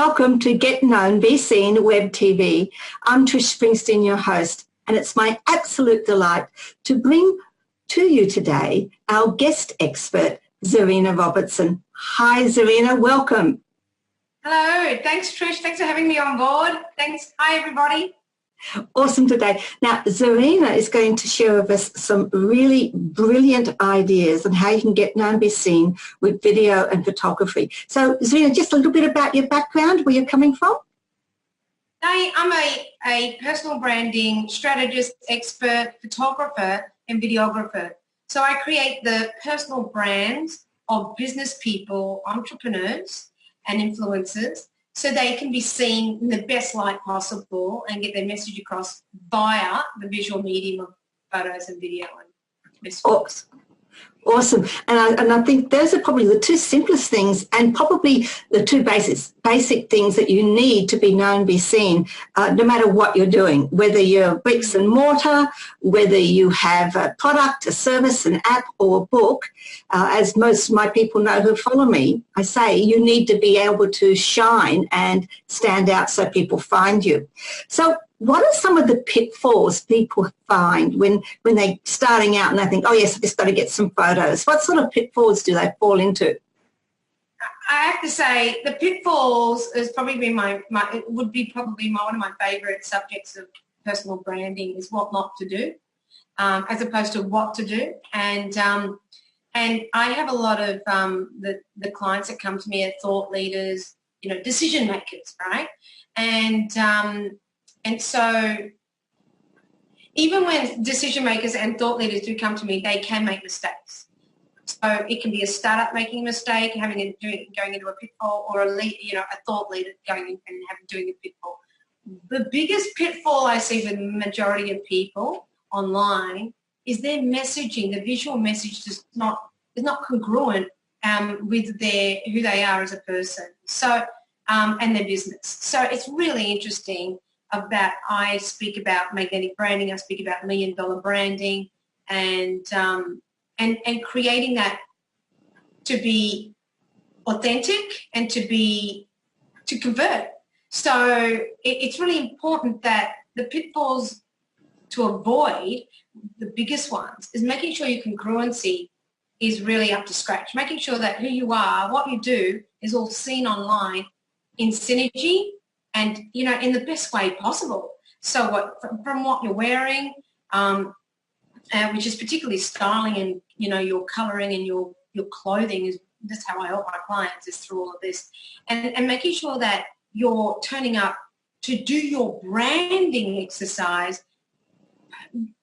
Welcome to Get Known, Be Seen, WebTV. I'm Trish Springsteen, your host, and it's my absolute delight to bring to you today our guest expert, Zahrina Robertson. Hi, Zahrina. Welcome. Hello. Thanks, Trish. Thanks for having me on board. Thanks. Hi, everybody. Awesome today. Now, Zahrina is going to share with us some really brilliant ideas on how you can get known, be seen with video and photography. So, Zahrina, just a little bit about your background, where you're coming from. I'm a personal branding strategist, expert, photographer, and videographer. So I create the personal brands of business people, entrepreneurs, and influencers, so they can be seen in the best light possible and get their message across via the visual medium of photos and video and messages. Awesome. And I think those are probably the two simplest things and probably the two basic things that you need to be known, be seen, no matter what you're doing, whether you're bricks and mortar, whether you have a product, a service, an app or a book. As most of my people know who follow me, I say you need to be able to shine and stand out so people find you. So what are some of the pitfalls people find when they're starting out and they think, oh, yes, I've just got to get some photos? What sort of pitfalls do they fall into? I have to say the pitfalls has probably been it would be probably one of my favourite subjects of personal branding is what not to do, as opposed to what to do. And I have a lot of the clients that come to me are thought leaders, decision makers, right? And so even when decision makers and thought leaders do come to me, they can make mistakes. So it can be a startup making a mistake, going into a pitfall, or a thought leader going in and doing a pitfall. The biggest pitfall I see with the majority of people online is their messaging. The visual message is not congruent with who they are as a person. So and their business. So it's really interesting. I speak about magnetic branding. I speak about $1 million branding, and creating that to be authentic and to convert. So it's really important that the pitfalls to avoid, the biggest ones, is making sure your congruency is really up to scratch, making sure that who you are, what you do, is all seen online in synergy and, in the best way possible. So from what you're wearing, which is particularly styling and, your colouring and your clothing, that's how I help my clients, is through all of this. And making sure that you're turning up to do your branding exercise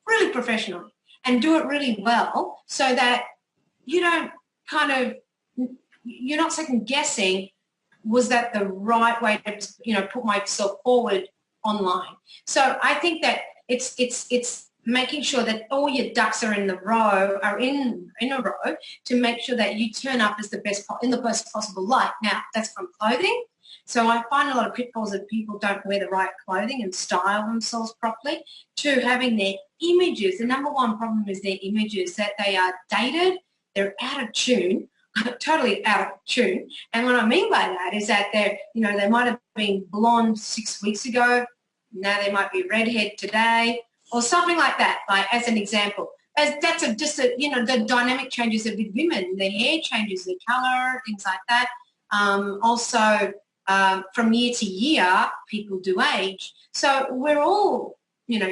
really professionally and do it really well, so that you don't you're not second guessing, was that the right way to, put myself forward online? So I think that it's making sure that all your ducks are in a row to make sure that you turn up as in the best possible light. Now, that's from clothing. So I find a lot of pitfalls that people don't wear the right clothing and style themselves properly, to having their images. The number one problem is their images, that they are dated, they're out of tune, totally out of tune. And what I mean by that is that they might have been blonde 6 weeks ago, now they might be redhead today, or something like that, like as an example. The dynamic changes with women, their hair changes, their colour, things like that. Also, from year to year, people do age. So we're all,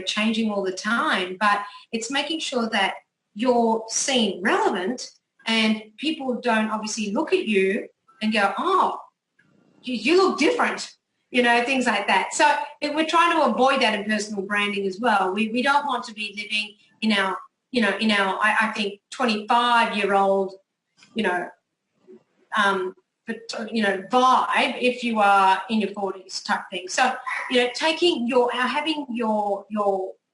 changing all the time, but it's making sure that you're seen relevant and people don't obviously look at you and go, oh, you look different, things like that. So we're trying to avoid that in personal branding as well. We don't want to be living in our, I think, 25-year-old, vibe if you are in your 40s type thing. So, having your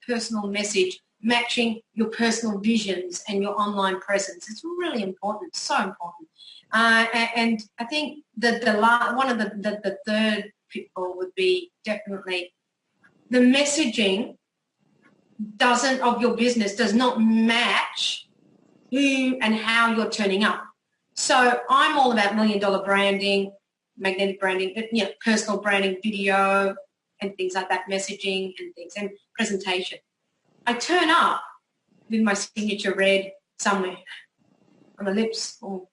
personal message matching your personal visions and your online presence. It's really important, so important. And I think the third pitfall would be definitely the messaging of your business does not match who and how you're turning up. So I'm all about $1 million branding, magnetic branding, personal branding, video and things like that, messaging and things, and presentation. I turn up with my signature red somewhere on the lips or,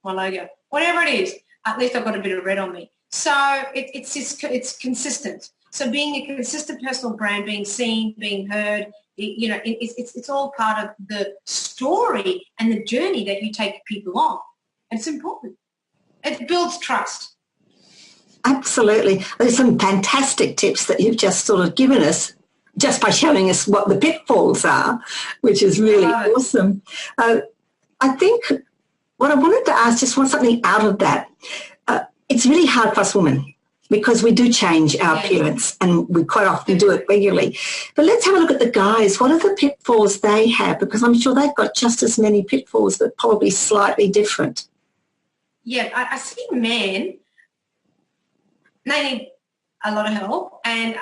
my logo, whatever it is, at least I've got a bit of red on me. So it's consistent. So being a consistent personal brand, being seen, being heard, it's all part of the story and the journey that you take people on. It's important. It builds trust. Absolutely. There's some fantastic tips that you've just sort of given us just by showing us what the pitfalls are, which is really awesome. I think what I wanted to ask, just want something out of that. It's really hard for us women because we do change our appearance and we quite often do it regularly. But let's have a look at the guys. What are the pitfalls they have? Because I'm sure they've got just as many pitfalls, but probably slightly different. Yeah, I see men, they need a lot of help and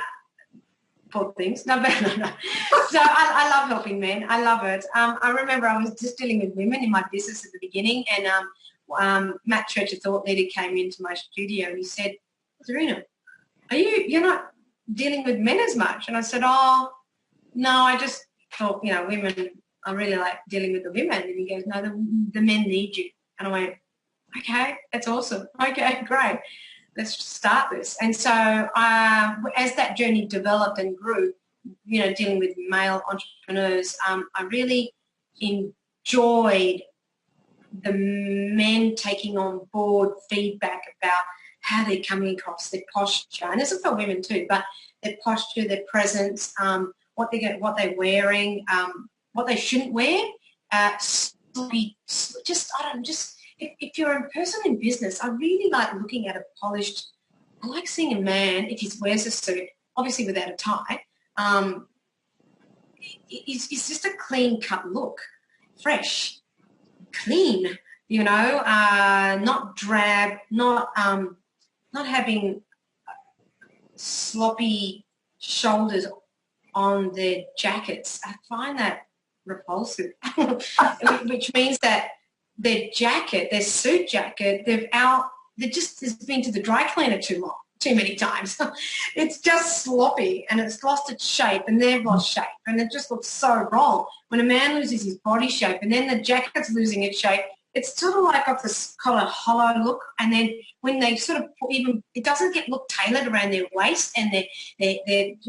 poor things. No. So I love helping men. I love it. I remember I was just dealing with women in my business at the beginning, and Matt Church, a thought leader, came into my studio and he said, Zahrina, you're not dealing with men as much? And I said, oh, no, I just thought, women, I really like dealing with the women. And he goes, no, the men need you. And I went, okay, that's awesome. Okay, great. Let's start this. And so as that journey developed and grew, dealing with male entrepreneurs, I really enjoyed the men taking on board feedback about how they're coming across, their posture. And this is for women too, but their posture, their presence, what they're wearing, what they shouldn't wear. If you're a person in business, I really like looking at I like seeing a man, if he wears a suit, obviously without a tie, it's just a clean-cut look, fresh, clean, not drab, not having sloppy shoulders on their jackets. I find that repulsive, which means that their suit jacket, they've just been to the dry cleaner too many times. It's just sloppy and it's lost its shape and they've lost shape and it just looks so wrong. When a man loses his body shape and then the jacket's losing its shape, it's sort of like got this kind of hollow look, and then when they sort of it doesn't look tailored around their waist, and it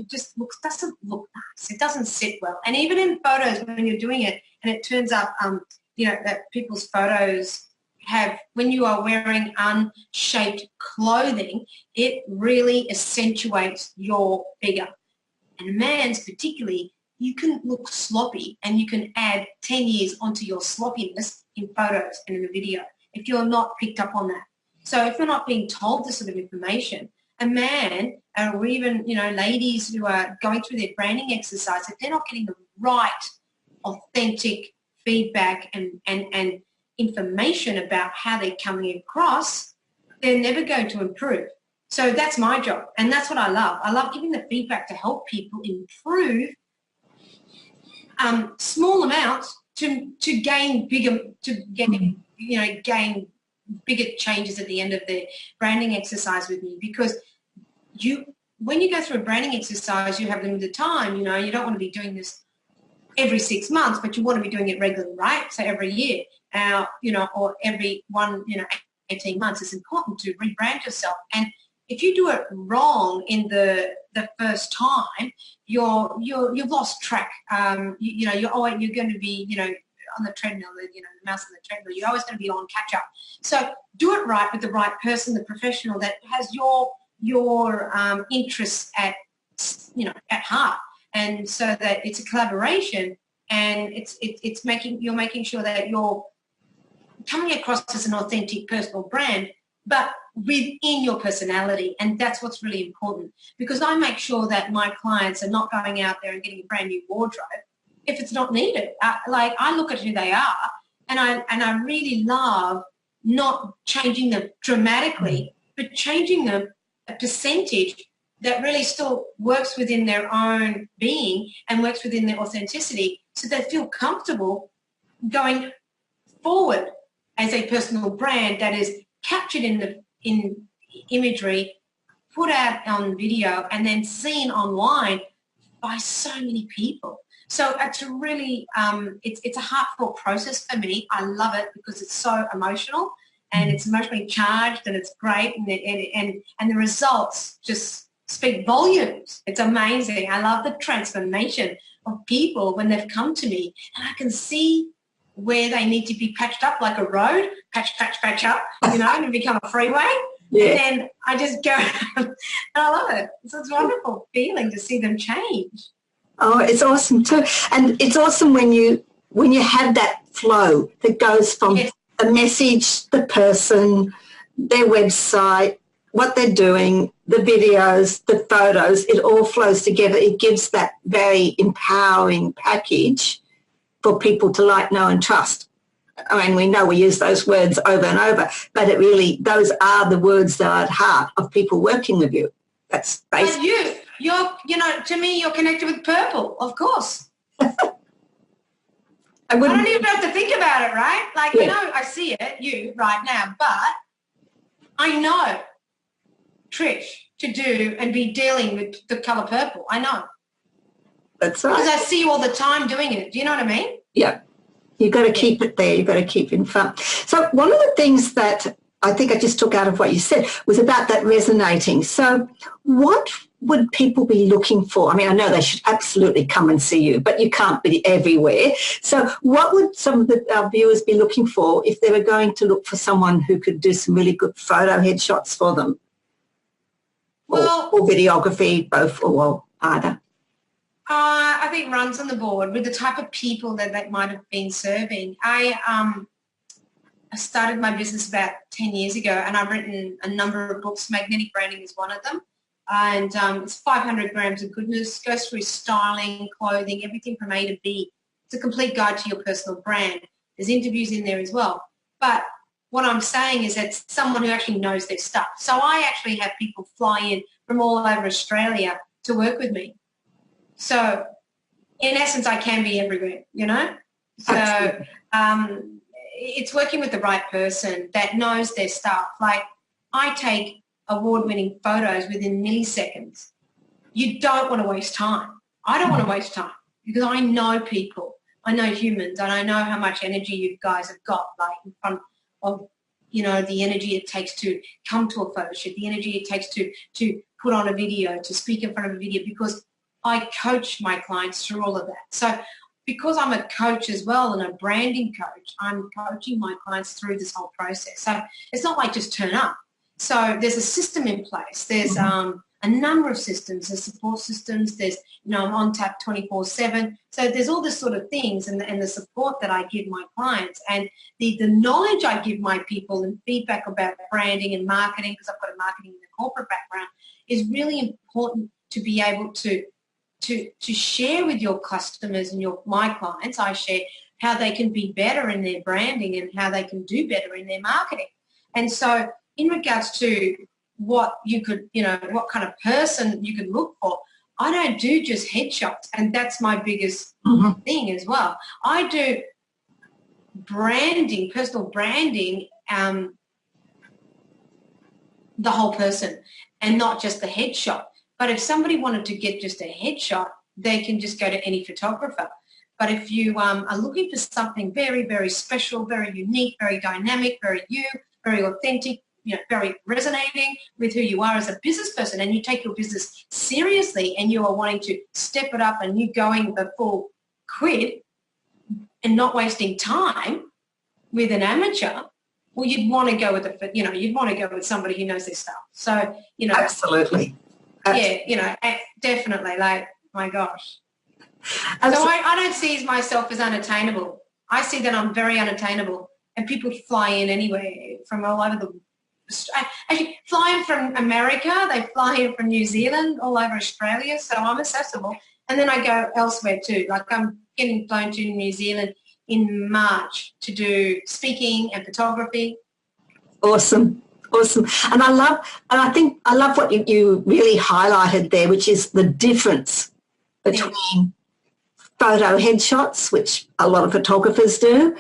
just doesn't look nice. It doesn't sit well. And even in photos when you're doing it, and it turns up, that people's photos have, when you are wearing unshaped clothing, it really accentuates your figure. And a man's particularly, you can look sloppy and you can add 10 years onto your sloppiness in photos and in the video if you're not picked up on that. So if you're not being told this sort of information, a man or even, ladies who are going through their branding exercise, if they're not getting the right, authentic feedback and information about how they're coming across, they're never going to improve. So that's my job, and that's what I love. I love giving the feedback to help people improve small amounts to gain bigger, gain bigger changes at the end of the branding exercise with me. Because when you go through a branding exercise, you have limited time. You don't want to be doing this every 6 months, but you want to be doing it regularly, right? So every year, or every 18 months, it's important to rebrand yourself. And if you do it wrong in the first time, you've lost track. You're going to be, on the treadmill, the mouse on the treadmill. You're always going to be on catch up. So do it right with the right person, the professional that has your interests at heart, and so that it's a collaboration, and you're making sure that you're coming across as an authentic personal brand, but within your personality. And that's what's really important, because I make sure that my clients are not going out there and getting a brand new wardrobe if it's not needed. I look at who they are, and I really love not changing them dramatically, but changing them a percentage that really still works within their own being and works within their authenticity, so they feel comfortable going forward as a personal brand that is captured in imagery, put out on video, and then seen online by so many people. So it's really, it's a heartfelt process for me. I love it because it's so emotional and it's emotionally charged and it's great, and the results just speak volumes. It's amazing. I love the transformation of people when they've come to me, and I can see where they need to be patched up like a road, patch up, and become a freeway. Yeah. And then I just go, and I love it. So it's a wonderful feeling to see them change. Oh, it's awesome too. And it's awesome when you have that flow that goes from a message, the person, their website, what they're doing, the videos, the photos, it all flows together. It gives that very empowering package for people to like, know and trust. I mean, we know we use those words over and over, but it really, those are the words that are at heart of people working with you. That's basically. You're, to me, you're connected with purple, of course. I don't even have to think about it, right? Like, I see it, you, right now, but I know, Trish, to do and be dealing with the colour purple. I know. That's right. Because I see you all the time doing it. Do you know what I mean? Yeah. You've got to keep it there. You've got to keep it in front. So one of the things that I think I just took out of what you said was about that resonating. So what would people be looking for? I mean, I know they should absolutely come and see you, but you can't be everywhere. So what would some of our viewers be looking for if they were going to look for someone who could do some really good photo headshots for them? Or videography, both, or either? I think runs on the board with the type of people that might have been serving. I started my business about 10 years ago, and I've written a number of books. Magnetic Branding is one of them. And it's 500 grams of goodness, goes through styling, clothing, everything from A to B. It's a complete guide to your personal brand. There's interviews in there as well. But what I'm saying is that someone who actually knows their stuff. So I actually have people fly in from all over Australia to work with me. So in essence, I can be everywhere, So it's working with the right person that knows their stuff. Like, I take award-winning photos within milliseconds. You don't want to waste time. I don't want to waste time because I know people. I know humans, and I know how much energy you guys have got, like in front of, the energy it takes to come to a photo shoot, the energy it takes to put on a video, to speak in front of a video, because I coach my clients through all of that. So because I'm a coach as well and a branding coach, I'm coaching my clients through this whole process. So it's not like just turn up. So there's a system in place. There's a number of systems. There's support systems. There's, I'm on tap 24/7. So there's all this sort of things, and the support that I give my clients, and the knowledge I give my people, and feedback about branding and marketing, because I've got a marketing and a corporate background, is really important to be able to share with your customers and my clients. I share how they can be better in their branding and how they can do better in their marketing. And so in regards to what you could, what kind of person you could look for, I don't do just headshots, and that's my biggest thing as well. I do branding, personal branding, the whole person, and not just the headshot. But if somebody wanted to get just a headshot, they can just go to any photographer. But if you are looking for something very, very special, very unique, very dynamic, very you, very authentic, very resonating with who you are as a business person, and you take your business seriously and you are wanting to step it up and you going the full quid and not wasting time with an amateur, well, you'd want to go with you'd want to go with somebody who knows their stuff. So, Absolutely. Yeah, definitely. Like, my gosh. So I don't see myself as unattainable. I see that I'm very unattainable, and people fly in anywhere from all over the actually flying from America, they fly in from New Zealand, all over Australia, so I'm accessible. And then I go elsewhere too. Like, I'm getting flown to New Zealand in March to do speaking and photography. Awesome. And I think I love what you really highlighted there, which is the difference between photo headshots, which a lot of photographers do,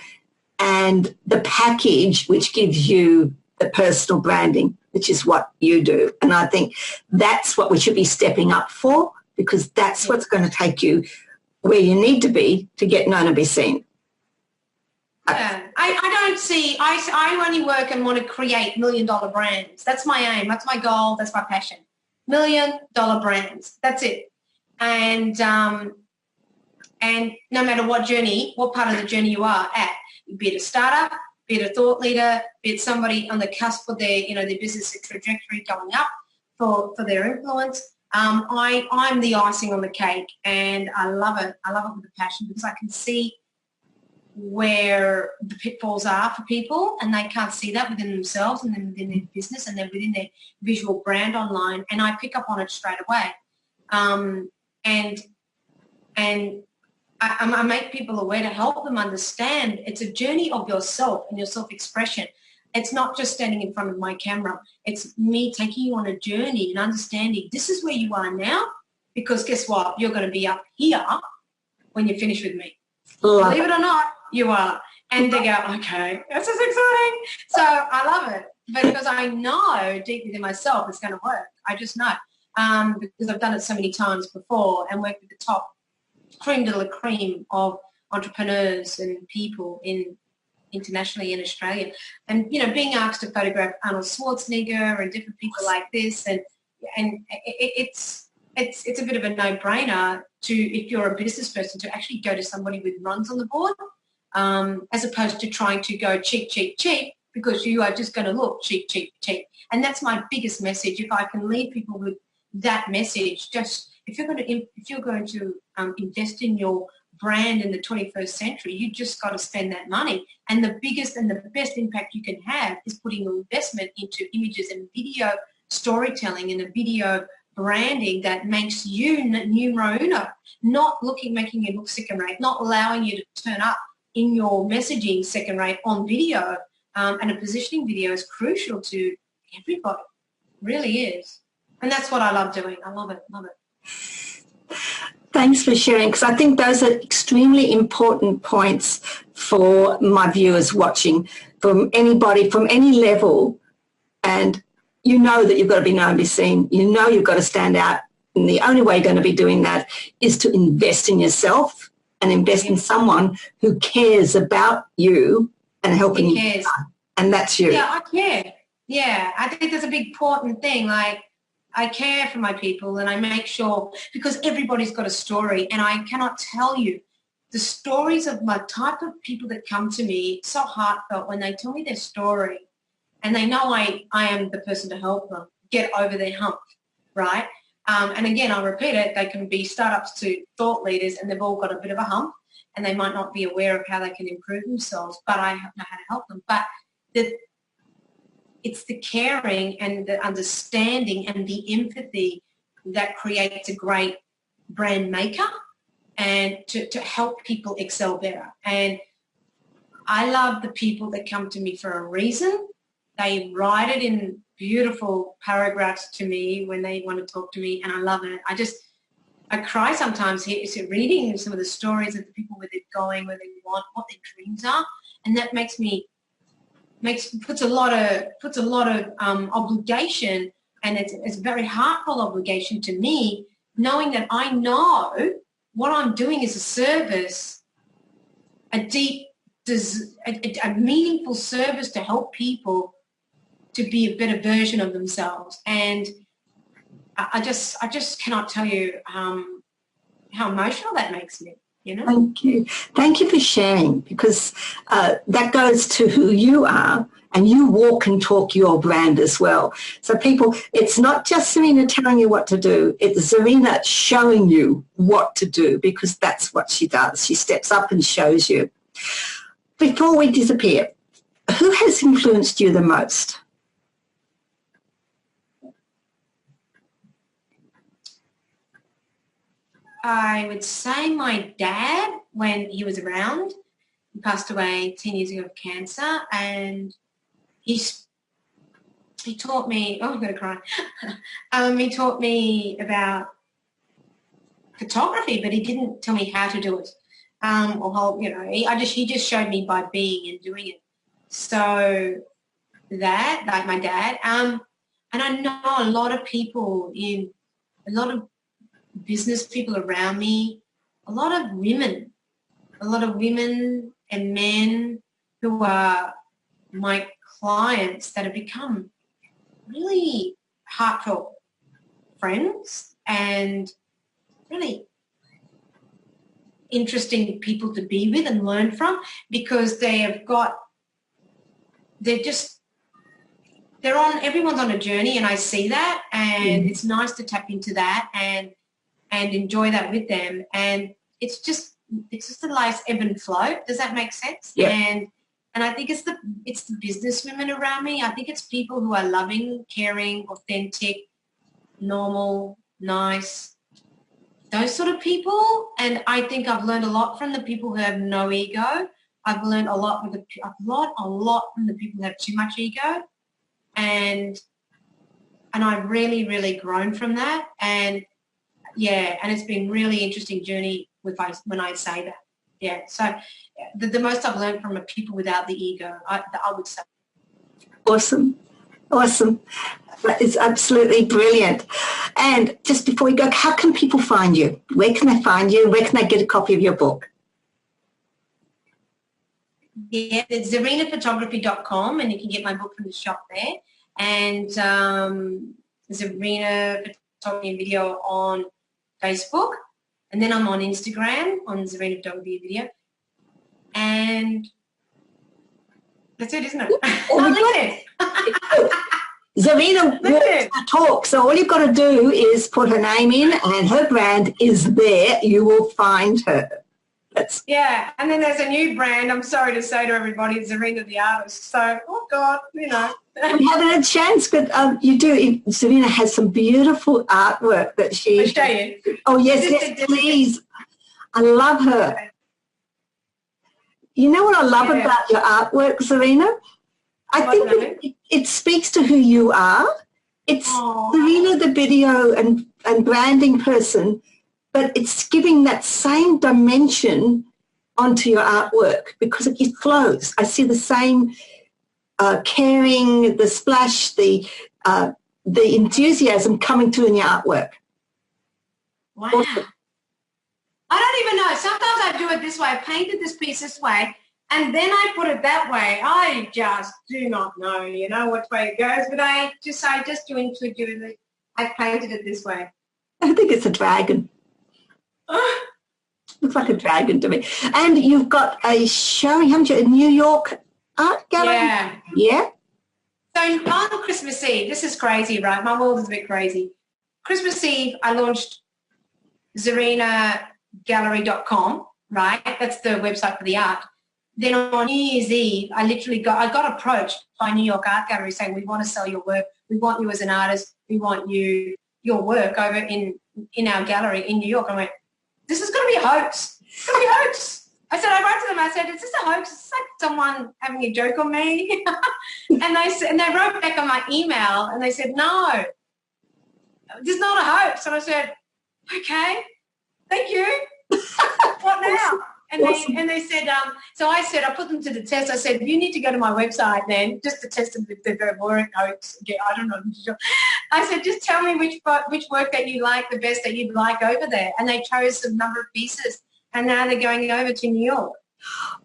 and the package, which gives you the personal branding, which is what you do. And I think that's what we should be stepping up for, because that's what's going to take you where you need to be to get known and be seen. Yeah, I don't see, I only work and want to create $1 million brands. That's my aim. That's my goal. That's my passion. $1 million brands. That's it. And no matter what journey, what part of the journey you are at, be it a startup, be it a thought leader, be it somebody on the cusp of their, their business trajectory going up for their influence, I'm the icing on the cake, and I love it. I love it with a passion, because I can see where the pitfalls are for people, and they can't see that within themselves and then within their business and then within their visual brand online, and I pick up on it straight away. And I make people aware to help them understand it's a journey of yourself and your self-expression. It's not just standing in front of my camera. It's me taking you on a journey and understanding this is where you are now, because guess what? You're going to be up here when you finish with me. Believe it or not, you are. And they go, okay, this is exciting. So I love it, because I know deep within myself it's going to work. I just know, because I've done it so many times before and worked with the top cream de la cream of entrepreneurs and people internationally in Australia. And, being asked to photograph Arnold Schwarzenegger and different people like this, and it's a bit of a no-brainer if you're a business person, to actually go to somebody with runs on the board, as opposed to trying to go cheap, cheap, cheap, because you are just going to look cheap, cheap, cheap. And that's my biggest message. If I can leave people with that message, just if you're going to invest in your brand in the 21st century, you just got to spend that money. And the biggest and the best impact you can have is putting your investment into images and video storytelling and a video branding that makes you numero uno, not making you look second rate, not allowing you to turn up in your messaging second rate on video. And a positioning video is crucial to everybody, really is. And that's what I love doing. I love it, love it. Thanks for sharing, because I think those are extremely important points for my viewers watching, from anybody, from any level. And you know that you've got to be known, be seen. You know you've got to stand out. And the only way you're going to be doing that is to invest in yourself and invest in someone who cares about you and helping you. And that's you. Yeah, I care. Yeah, I think that's a big important thing. Like, I care for my people, and I make sure, because everybody's got a story, and I cannot tell you the stories of my type of people that come to me, so heartfelt when they tell me their story, and they know I am the person to help them get over their hump, right? And again, I'll repeat it, they can be startups to thought leaders, and they've all got a bit of a hump, and they might not be aware of how they can improve themselves, but I know how to help them. But it's the caring and the understanding and the empathy that creates a great brand maker, and to help people excel better. And I love the people that come to me for a reason. They write it in beautiful paragraphs to me when they want to talk to me, and I love it. I cry sometimes reading some of the stories of the people where they're going, where they want, what their dreams are, and that puts a lot of obligation, and it's a very heartfelt obligation to me, knowing that I know what I'm doing is a service, a meaningful service to help people to be a better version of themselves. And I just cannot tell you how emotional that makes me. Thank you. Thank you for sharing, because that goes to who you are, and you walk and talk your brand as well. So people, it's not just Zahrina telling you what to do, it's Zahrina showing you what to do, because that's what she does. She steps up and shows you. Before we disappear, who has influenced you the most? I would say my dad, when he was around. He passed away 10 years ago of cancer, and he taught me, oh, I'm going to cry. He taught me about photography, but he didn't tell me how to do it. He just showed me by being and doing it. So that, like my dad. And I know a lot of people a lot of business people around me, a lot of women and men who are my clients that have become really heartfelt friends and really interesting people to be with and learn from, because everyone's on a journey, and I see that, and it's nice to tap into that and enjoy that with them. And it's just a life's ebb and flow. Does that make sense? Yeah. And I think it's the business women around me. I think it's people who are loving, caring, authentic, normal, nice, those sort of people. And I think I've learned a lot from the people who have no ego. I've learned a lot from the people who have too much ego. And I've really, really grown from that. And yeah, and it's been really interesting journey when I say that. Yeah, so the most I've learned from are people without the ego, I would say. Awesome. That is absolutely brilliant. And just before we go, how can people find you? Where can they find you? Where can they get a copy of your book? Yeah, it's ZahrinaPhotography.com, and you can get my book from the shop there. And Zahrina Photography and Video on Facebook. And then I'm on Instagram on Zahrina Photography and Video. And that's it, isn't it? Zahrina walks the talk, so all you've got to do is put her name in and her brand is there. You will find her. Yeah, and then there's a new brand, I'm sorry to say to everybody, Zahrina the Artist. So, oh God, you know. We haven't had a chance, but you do. Zahrina has some beautiful artwork that she... I'll show you. Oh, yes, please. I love her. You know what I love about your artwork, Zahrina? I think it speaks to who you are. It's Zahrina, the video and branding person, but it's giving that same dimension onto your artwork because it flows. I see the same caring, the splash, the enthusiasm coming through in your artwork. Wow. Awesome. I don't even know. Sometimes I do it this way. I painted this piece this way, and then I put it that way. I just do not know, which way it goes, but I just do intuitively. I painted it this way. I think it's a dragon. Looks like a dragon to me. And you've got a showing, haven't you, a New York art gallery? Yeah. Yeah? So on Christmas Eve, this is crazy, right? My world is a bit crazy. Christmas Eve, I launched ZahrinaGallery.com, right? That's the website for the art. Then on New Year's Eve, I got approached by New York Art Gallery saying, we want to sell your work. We want you as an artist. We want your work over in our gallery in New York. I went, this is going to be a hoax. It's going to be a hoax. I wrote to them, I said, is this a hoax? It's like someone having a joke on me. and they wrote back on my email and they said, no, this is not a hoax. And I said, okay, thank you. What now? And they said, so I put them to the test. I said, you need to go to my website then just to test them if they're boring hoax. Yeah, I don't know. I said, just tell me which work that you like the best that you'd like over there. And they chose a number of pieces, and now they're going over to New York.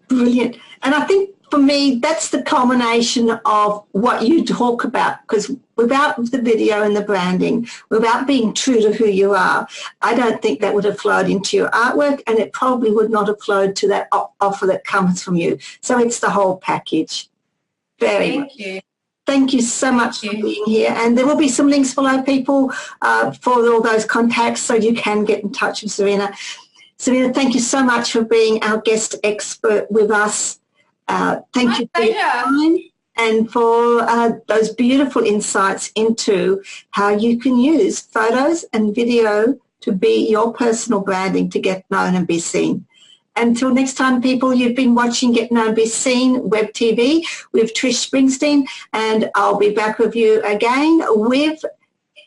Brilliant. And I think for me, that's the culmination of what you talk about, because without the video and the branding, without being true to who you are, I don't think that would have flowed into your artwork, and it probably would not have flowed to that offer that comes from you. So it's the whole package. Thank you. Thank you so much for being here. And there will be some links below, people, for all those contacts so you can get in touch with Zahrina. Zahrina, thank you so much for being our guest expert with us. Thank you for your time and for those beautiful insights into how you can use photos and video to be your personal branding to get known and be seen. Until next time, people, you've been watching Get Known, Be Seen, WebTV with Trish Springsteen, and I'll be back with you again with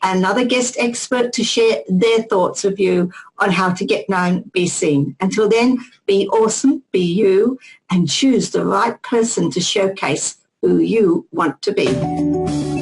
another guest expert to share their thoughts with you on how to get known, be seen. Until then, be awesome, be you, and choose the right person to showcase who you want to be.